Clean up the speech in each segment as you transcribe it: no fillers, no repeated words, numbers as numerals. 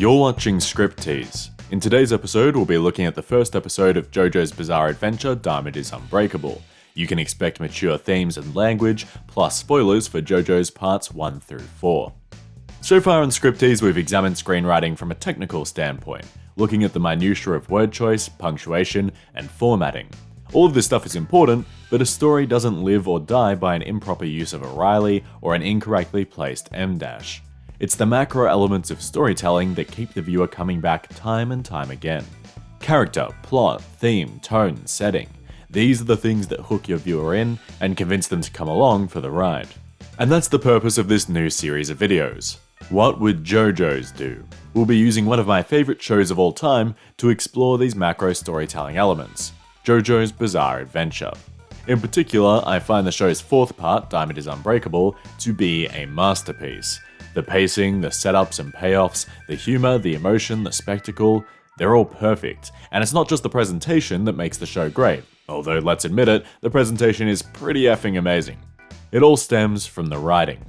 You're watching Scriptease. In today's episode, we'll be looking at the first episode of Jojo's bizarre adventure, Diamond is Unbreakable. You can expect mature themes and language, plus spoilers for Jojo's parts 1 through 4. So far on Scriptease, we've examined screenwriting from a technical standpoint, looking at the minutiae of word choice, punctuation, and formatting. All of this stuff is important, but a story doesn't live or die by an improper use of a Riley or an incorrectly placed M-dash. It's the macro elements of storytelling that keep the viewer coming back time and time again. Character, plot, theme, tone, setting. These are the things that hook your viewer in and convince them to come along for the ride. And that's the purpose of this new series of videos. What would Jojo's do? We'll be using one of my favorite shows of all time to explore these macro storytelling elements, Jojo's Bizarre Adventure. In particular, I find the show's fourth part, Diamond is Unbreakable, to be a masterpiece. The pacing, the setups and payoffs, the humor, the emotion, the spectacle, they're all perfect. And it's not just the presentation that makes the show great, although let's admit it, the presentation is pretty effing amazing. It all stems from the writing.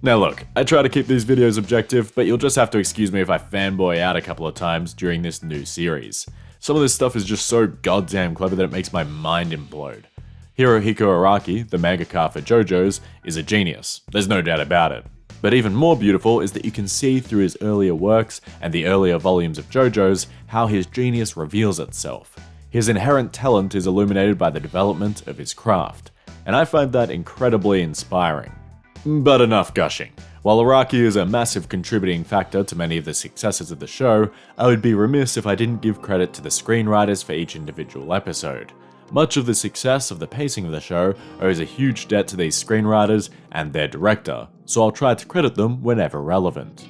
Now look, I try to keep these videos objective, but you'll just have to excuse me if I fanboy out a couple of times during this new series. Some of this stuff is just so goddamn clever that it makes my mind implode. Hirohiko Araki, the mangaka for Jojo's, is a genius, there's no doubt about it. But even more beautiful is that you can see through his earlier works and the earlier volumes of Jojo's how his genius reveals itself. His inherent talent is illuminated by the development of his craft, and I find that incredibly inspiring. But enough gushing. While Araki is a massive contributing factor to many of the successes of the show, I would be remiss if I didn't give credit to the screenwriters for each individual episode. Much of the success of the pacing of the show owes a huge debt to these screenwriters and their director, so I'll try to credit them whenever relevant.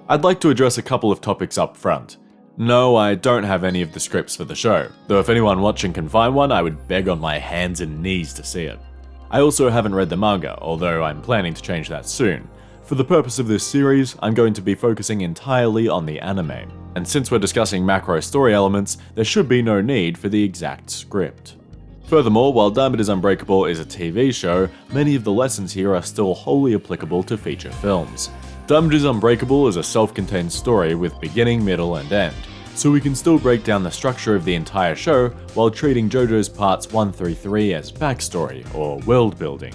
I'd like to address a couple of topics up front. No, I don't have any of the scripts for the show, though if anyone watching can find one, I would beg on my hands and knees to see it. I also haven't read the manga, although I'm planning to change that soon. For the purpose of this series, I'm going to be focusing entirely on the anime, and since we're discussing macro story elements, there should be no need for the exact script. Furthermore, while Diamond is Unbreakable is a TV show, many of the lessons here are still wholly applicable to feature films. Diamond is Unbreakable is a self-contained story with beginning, middle, and end, so we can still break down the structure of the entire show while treating Jojo's parts 1 through 3 as backstory or world building.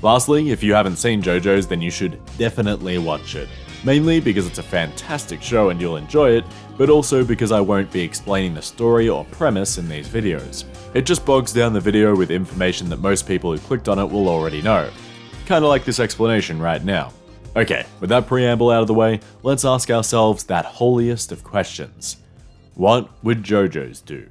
Lastly, if you haven't seen Jojo's, then you should definitely watch it. Mainly because it's a fantastic show and you'll enjoy it, but also because I won't be explaining the story or premise in these videos. It just bogs down the video with information that most people who clicked on it will already know. Kinda like this explanation right now. Okay, with that preamble out of the way, let's ask ourselves that holiest of questions. What would Jojo's do?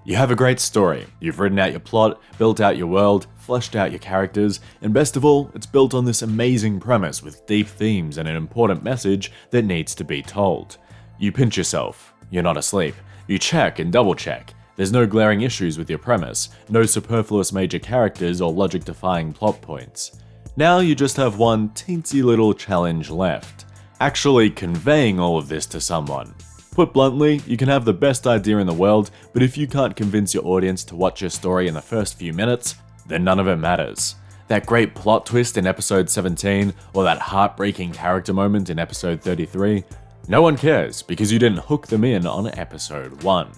You have a great story, you've written out your plot, built out your world, fleshed out your characters, and best of all, it's built on this amazing premise with deep themes and an important message that needs to be told. You pinch yourself, you're not asleep, you check and double check, there's no glaring issues with your premise, no superfluous major characters or logic-defying plot points. Now you just have one teensy little challenge left, actually conveying all of this to someone. Put bluntly, you can have the best idea in the world, but if you can't convince your audience to watch your story in the first few minutes, then none of it matters. That great plot twist in episode 17, or that heartbreaking character moment in episode 33, no one cares because you didn't hook them in on episode 1.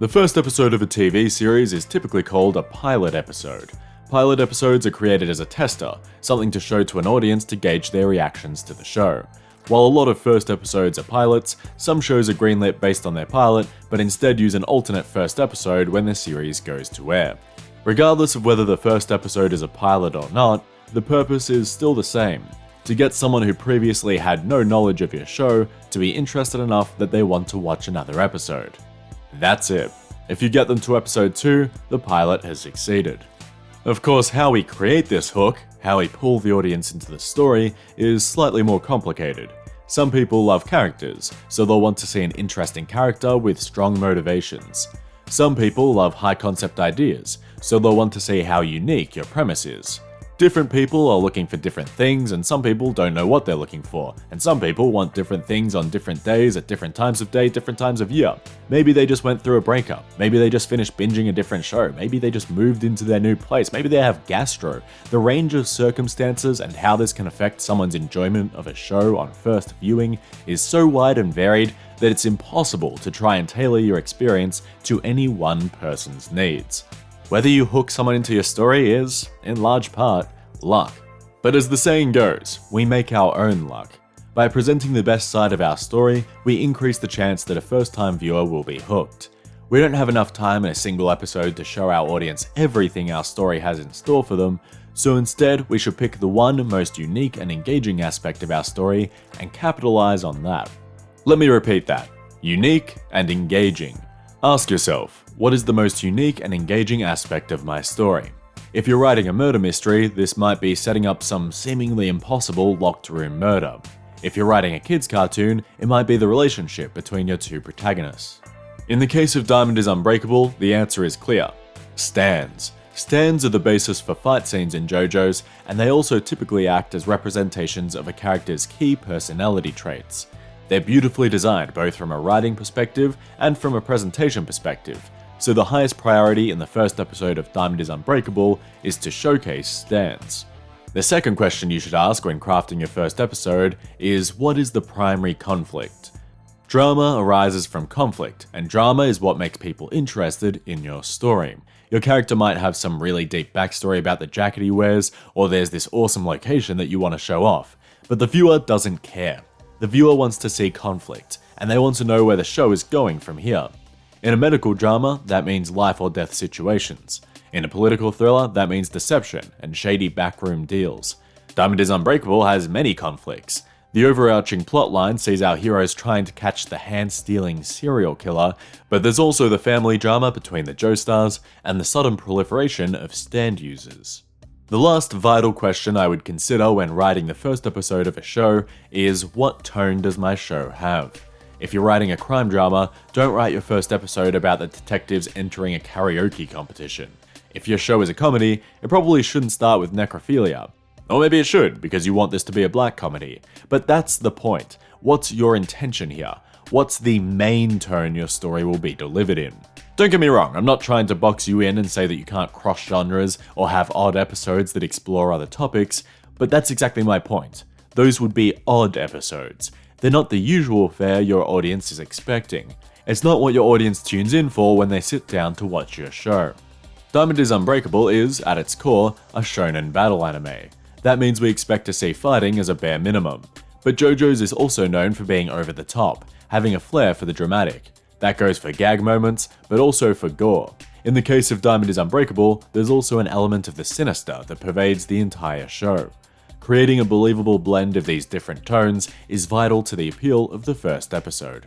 The first episode of a TV series is typically called a pilot episode. Pilot episodes are created as a tester, something to show to an audience to gauge their reactions to the show. While a lot of first episodes are pilots, some shows are greenlit based on their pilot, but instead use an alternate first episode when the series goes to air. Regardless of whether the first episode is a pilot or not, the purpose is still the same: to get someone who previously had no knowledge of your show to be interested enough that they want to watch another episode. That's it. If you get them to episode 2, the pilot has succeeded. Of course, how we create this hook, how we pull the audience into the story, is slightly more complicated. Some people love characters, so they'll want to see an interesting character with strong motivations. Some people love high concept ideas, so they'll want to see how unique your premise is. Different people are looking for different things, and some people don't know what they're looking for, and some people want different things on different days at different times of day, different times of year. Maybe they just went through a breakup, maybe they just finished binging a different show, maybe they just moved into their new place, maybe they have gastro. The range of circumstances and how this can affect someone's enjoyment of a show on first viewing is so wide and varied that it's impossible to try and tailor your experience to any one person's needs. Whether you hook someone into your story is, in large part, luck. But as the saying goes, we make our own luck. By presenting the best side of our story, we increase the chance that a first-time viewer will be hooked. We don't have enough time in a single episode to show our audience everything our story has in store for them, so instead we should pick the one most unique and engaging aspect of our story and capitalize on that. Let me repeat that. Unique and engaging. Ask yourself, what is the most unique and engaging aspect of my story? If you're writing a murder mystery, this might be setting up some seemingly impossible locked room murder. If you're writing a kids cartoon, it might be the relationship between your two protagonists. In the case of Diamond is Unbreakable, the answer is clear. Stands. Stands are the basis for fight scenes in JoJo's, and they also typically act as representations of a character's key personality traits. They're beautifully designed both from a writing perspective and from a presentation perspective, so the highest priority in the first episode of Diamond is Unbreakable is to showcase stands. The second question you should ask when crafting your first episode is, what is the primary conflict? Drama arises from conflict, and drama is what makes people interested in your story. Your character might have some really deep backstory about the jacket he wears, or there's this awesome location that you want to show off, but the viewer doesn't care. The viewer wants to see conflict, and they want to know where the show is going from here. In a medical drama, that means life or death situations. In a political thriller, that means deception and shady backroom deals. Diamond is Unbreakable has many conflicts. The overarching plotline sees our heroes trying to catch the hand-stealing serial killer, but there's also the family drama between the Joestars and the sudden proliferation of stand users. The last vital question I would consider when writing the first episode of a show is, what tone does my show have? If you're writing a crime drama, don't write your first episode about the detectives entering a karaoke competition. If your show is a comedy, it probably shouldn't start with necrophilia. Or maybe it should, because you want this to be a black comedy. But that's the point. What's your intention here? What's the main tone your story will be delivered in? Don't get me wrong, I'm not trying to box you in and say that you can't cross genres or have odd episodes that explore other topics, but that's exactly my point. Those would be odd episodes. They're not the usual fare your audience is expecting. It's not what your audience tunes in for when they sit down to watch your show. Diamond is Unbreakable is, at its core, a shonen battle anime. That means we expect to see fighting as a bare minimum. But JoJo's is also known for being over the top, having a flair for the dramatic. That goes for gag moments, but also for gore. In the case of Diamond is Unbreakable, there's also an element of the sinister that pervades the entire show. Creating a believable blend of these different tones is vital to the appeal of the first episode.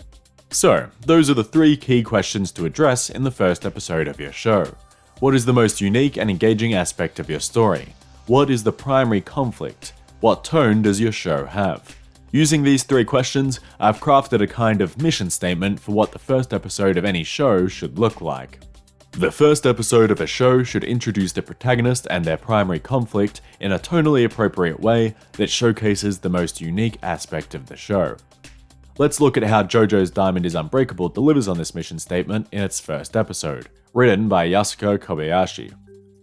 So, those are the 3 key questions to address in the first episode of your show. What is the most unique and engaging aspect of your story? What is the primary conflict? What tone does your show have? Using these 3 questions, I've crafted a kind of mission statement for what the first episode of any show should look like. The first episode of a show should introduce the protagonist and their primary conflict in a tonally appropriate way that showcases the most unique aspect of the show. Let's look at how JoJo's Diamond is Unbreakable delivers on this mission statement in its first episode, written by Yasuko Kobayashi.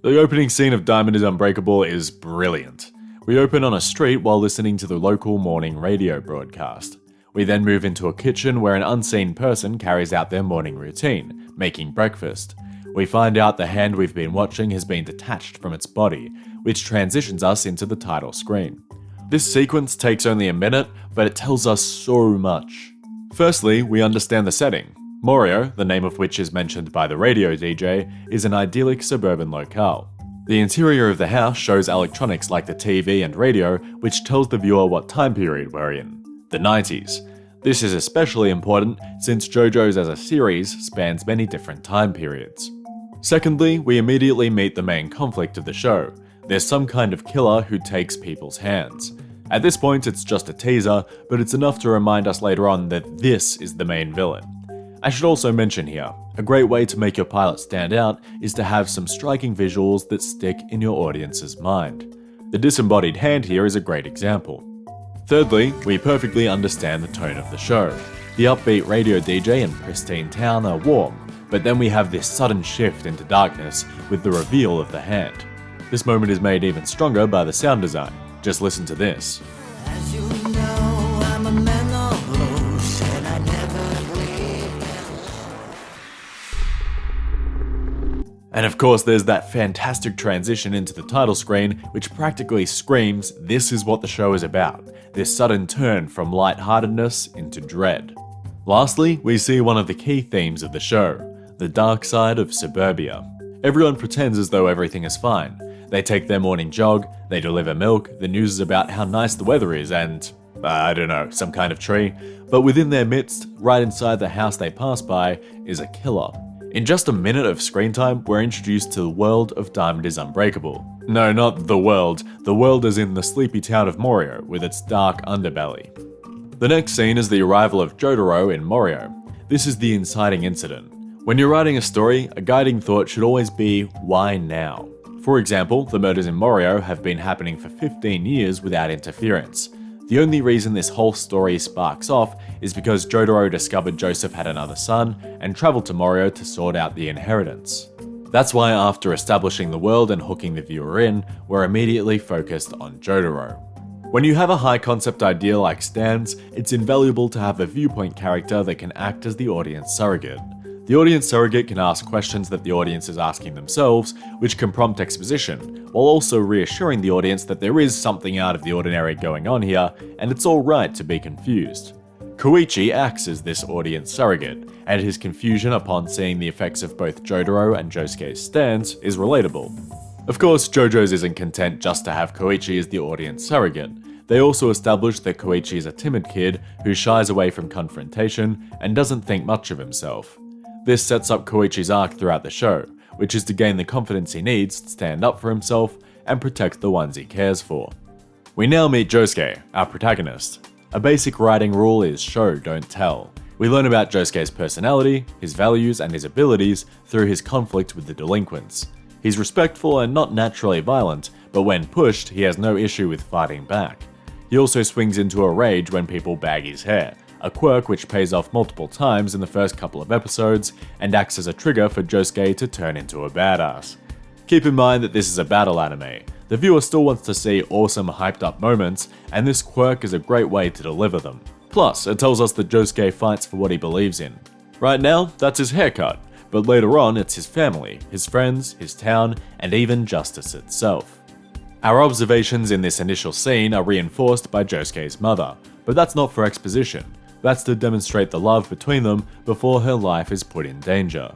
The opening scene of Diamond is Unbreakable is brilliant. We open on a street while listening to the local morning radio broadcast. We then move into a kitchen where an unseen person carries out their morning routine, making breakfast. We find out the hand we've been watching has been detached from its body, which transitions us into the title screen. This sequence takes only a minute, but it tells us so much. Firstly, we understand the setting. Morio, the name of which is mentioned by the radio DJ, is an idyllic suburban locale. The interior of the house shows electronics like the TV and radio, which tells the viewer what time period we're in, the 90s. This is especially important since JoJo's as a series spans many different time periods. Secondly, we immediately meet the main conflict of the show. There's some kind of killer who takes people's hands. At this point, it's just a teaser, but it's enough to remind us later on that this is the main villain. I should also mention here, a great way to make your pilot stand out is to have some striking visuals that stick in your audience's mind. The disembodied hand here is a great example. Thirdly, we perfectly understand the tone of the show. The upbeat radio DJ and pristine town are warm, but then we have this sudden shift into darkness with the reveal of the hand. This moment is made even stronger by the sound design. Just listen to this. As you know, I'm a man of blues, and I never leave. And of course, there's that fantastic transition into the title screen, which practically screams this is what the show is about, this sudden turn from lightheartedness into dread. Lastly, we see one of the key themes of the show, the dark side of suburbia. Everyone pretends as though everything is fine. They take their morning jog, they deliver milk, the news is about how nice the weather is and, I don't know, some kind of tree. But within their midst, right inside the house they pass by, is a killer. In just a minute of screen time, we're introduced to the world of Diamond is Unbreakable. No, not the world as in the sleepy town of Morio with its dark underbelly. The next scene is the arrival of Jojo in Morio. This is the inciting incident. When you're writing a story, a guiding thought should always be, why now? For example, the murders in Morio have been happening for 15 years without interference. The only reason this whole story sparks off is because Jojo discovered Joseph had another son and traveled to Morio to sort out the inheritance. That's why after establishing the world and hooking the viewer in, we're immediately focused on Jojo. When you have a high concept idea like Stan's, it's invaluable to have a viewpoint character that can act as the audience surrogate. The audience surrogate can ask questions that the audience is asking themselves, which can prompt exposition, while also reassuring the audience that there is something out of the ordinary going on here, and it's alright to be confused. Koichi acts as this audience surrogate, and his confusion upon seeing the effects of both Jojo and Josuke's stance is relatable. Of course, Jojo's isn't content just to have Koichi as the audience surrogate. They also establish that Koichi is a timid kid who shies away from confrontation and doesn't think much of himself. This sets up Koichi's arc throughout the show, which is to gain the confidence he needs to stand up for himself and protect the ones he cares for. We now meet Josuke, our protagonist. A basic writing rule is show, don't tell. We learn about Josuke's personality, his values, and his abilities through his conflict with the delinquents. He's respectful and not naturally violent, but when pushed, he has no issue with fighting back. He also swings into a rage when people bag his hair, a quirk which pays off multiple times in the first couple of episodes and acts as a trigger for Josuke to turn into a badass. Keep in mind that this is a battle anime. The viewer still wants to see awesome hyped up moments, and this quirk is a great way to deliver them. Plus, it tells us that Josuke fights for what he believes in. Right now, that's his haircut, but later on it's his family, his friends, his town, and even justice itself. Our observations in this initial scene are reinforced by Josuke's mother, but that's not for exposition. That's to demonstrate the love between them before her life is put in danger.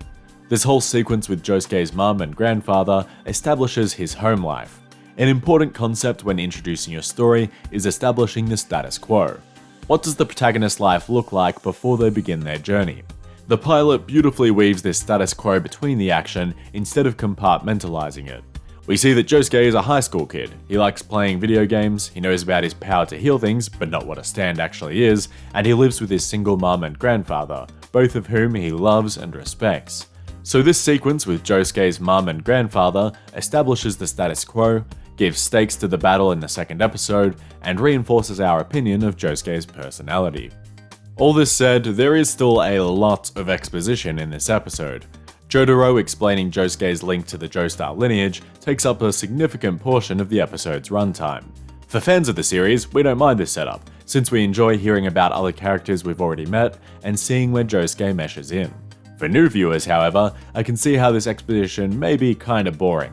This whole sequence with Josuke's mum and grandfather establishes his home life. An important concept when introducing your story is establishing the status quo. What does the protagonist's life look like before they begin their journey? The pilot beautifully weaves this status quo between the action instead of compartmentalizing it. We see that Josuke is a high school kid. He likes playing video games, he knows about his power to heal things, but not what a stand actually is, and he lives with his single mum and grandfather, both of whom he loves and respects. So this sequence with Josuke's mum and grandfather establishes the status quo, gives stakes to the battle in the second episode, and reinforces our opinion of Josuke's personality. All this said, there is still a lot of exposition in this episode. Jojo explaining Josuke's link to the Joestar lineage takes up a significant portion of the episode's runtime. For fans of the series, we don't mind this setup, since we enjoy hearing about other characters we've already met and seeing where Josuke meshes in. For new viewers, however, I can see how this exposition may be kinda boring.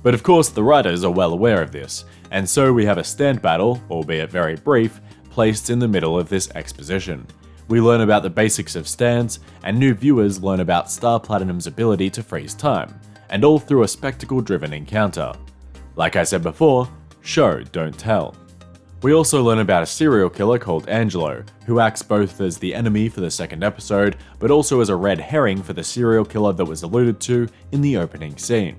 But of course, the writers are well aware of this, and so we have a stand battle, albeit very brief, placed in the middle of this exposition. We learn about the basics of stands, and new viewers learn about Star Platinum's ability to freeze time, and all through a spectacle-driven encounter. Like I said before, show, don't tell. We also learn about a serial killer called Angelo, who acts both as the enemy for the second episode, but also as a red herring for the serial killer that was alluded to in the opening scene.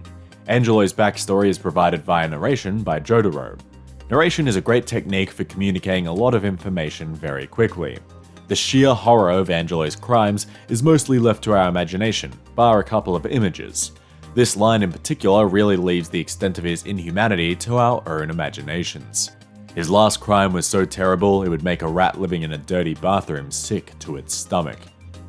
Angelo's backstory is provided via narration by Jojo. Narration is a great technique for communicating a lot of information very quickly. The sheer horror of Angelo's crimes is mostly left to our imagination, bar a couple of images. This line in particular really leaves the extent of his inhumanity to our own imaginations. His last crime was so terrible it would make a rat living in a dirty bathroom sick to its stomach.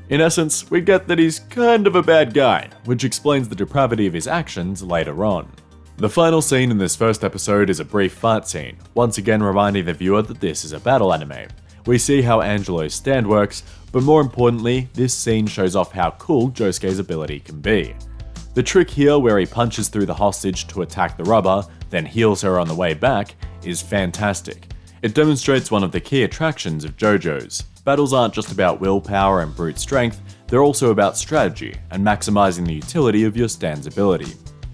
In essence, we get that he's kind of a bad guy, which explains the depravity of his actions later on. The final scene in this first episode is a brief fight scene, once again reminding the viewer that this is a battle anime. We see how Angelo's stand works, but more importantly, this scene shows off how cool Josuke's ability can be. The trick here, where he punches through the hostage to attack the rubber, then heals her on the way back, is fantastic. It demonstrates one of the key attractions of JoJo's. Battles aren't just about willpower and brute strength, they're also about strategy and maximizing the utility of your stand's ability.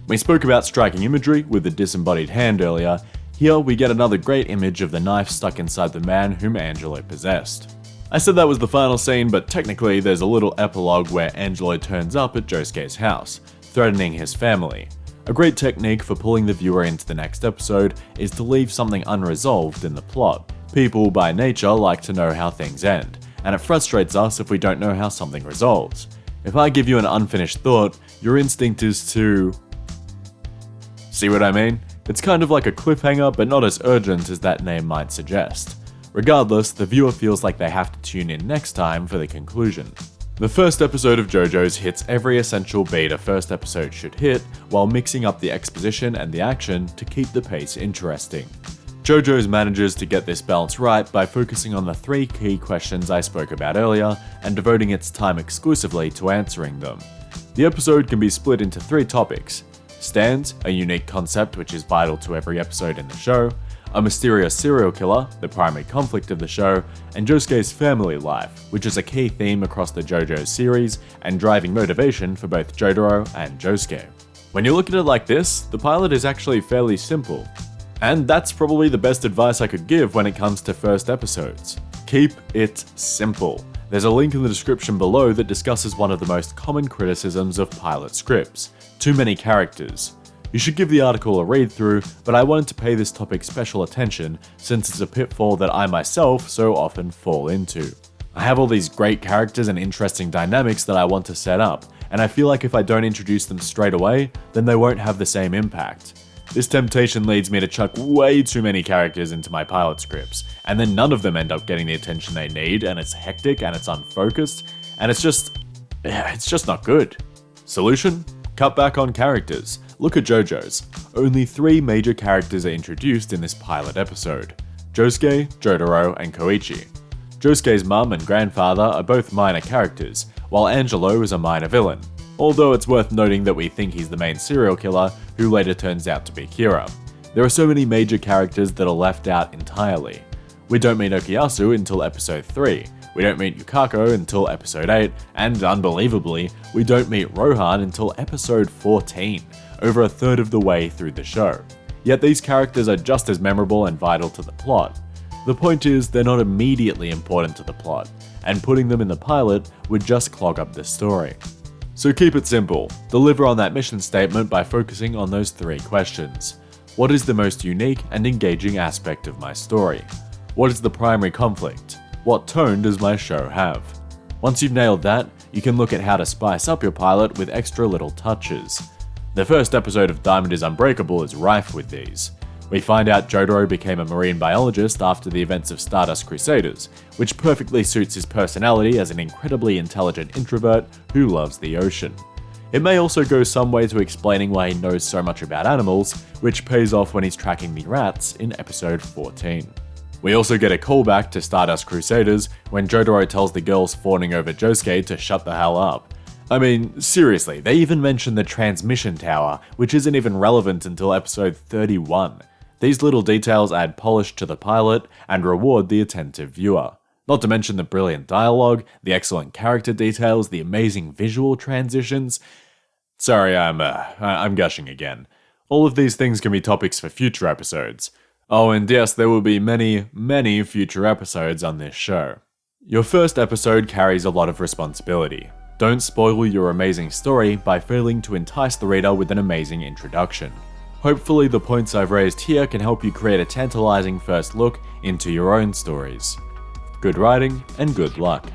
We spoke about striking imagery with the disembodied hand earlier. Here we get another great image of the knife stuck inside the man whom Angelo possessed. I said that was the final scene, but technically there's a little epilogue where Angelo turns up at Josuke's house, threatening his family. A great technique for pulling the viewer into the next episode is to leave something unresolved in the plot. People by nature like to know how things end, and it frustrates us if we don't know how something resolves. If I give you an unfinished thought, your instinct is to... See what I mean? It's kind of like a cliffhanger, but not as urgent as that name might suggest. Regardless, the viewer feels like they have to tune in next time for the conclusion. The first episode of JoJo's hits every essential beat a first episode should hit, while mixing up the exposition and the action to keep the pace interesting. JoJo's manages to get this balance right by focusing on the three key questions I spoke about earlier and devoting its time exclusively to answering them. The episode can be split into three topics: stands, a unique concept which is vital to every episode in the show, a mysterious serial killer, the primary conflict of the show, and Josuke's family life, which is a key theme across the JoJo series and driving motivation for both Jotaro and Josuke. When you look at it like this, the pilot is actually fairly simple. And that's probably the best advice I could give when it comes to first episodes. Keep it simple. There's a link in the description below that discusses one of the most common criticisms of pilot scripts: too many characters. You should give the article a read through, but I wanted to pay this topic special attention since it's a pitfall that I myself so often fall into. I have all these great characters and interesting dynamics that I want to set up, and I feel like if I don't introduce them straight away, then they won't have the same impact. This temptation leads me to chuck way too many characters into my pilot scripts, and then none of them end up getting the attention they need, and it's hectic and it's unfocused, and it's just not good. Solution? Cut back on characters. Look at JoJo's. Only 3 major characters are introduced in this pilot episode: Josuke, Jotaro, and Koichi. Josuke's mum and grandfather are both minor characters, while Angelo is a minor villain. Although it's worth noting that we think he's the main serial killer, who later turns out to be Kira. There are so many major characters that are left out entirely. We don't meet Okuyasu until episode 3, we don't meet Yukako until episode 8, and unbelievably, we don't meet Rohan until episode 14, over a third of the way through the show. Yet these characters are just as memorable and vital to the plot. The point is, they're not immediately important to the plot, and putting them in the pilot would just clog up the story. So keep it simple. Deliver on that mission statement by focusing on those 3 questions. What is the most unique and engaging aspect of my story? What is the primary conflict? What tone does my show have? Once you've nailed that, you can look at how to spice up your pilot with extra little touches. The first episode of Diamond is Unbreakable is rife with these. We find out Jotaro became a marine biologist after the events of Stardust Crusaders, which perfectly suits his personality as an incredibly intelligent introvert who loves the ocean. It may also go some way to explaining why he knows so much about animals, which pays off when he's tracking the rats in episode 14. We also get a callback to Stardust Crusaders when Jotaro tells the girls fawning over Josuke to shut the hell up. I mean, seriously, they even mention the transmission tower, which isn't even relevant until episode 31. These little details add polish to the pilot and reward the attentive viewer. Not to mention the brilliant dialogue, the excellent character details, the amazing visual transitions. Sorry, I'm gushing again. All of these things can be topics for future episodes. Oh, and yes, there will be many future episodes on this show. Your first episode carries a lot of responsibility. Don't spoil your amazing story by failing to entice the reader with an amazing introduction. Hopefully the points I've raised here can help you create a tantalizing first look into your own stories. Good writing and good luck.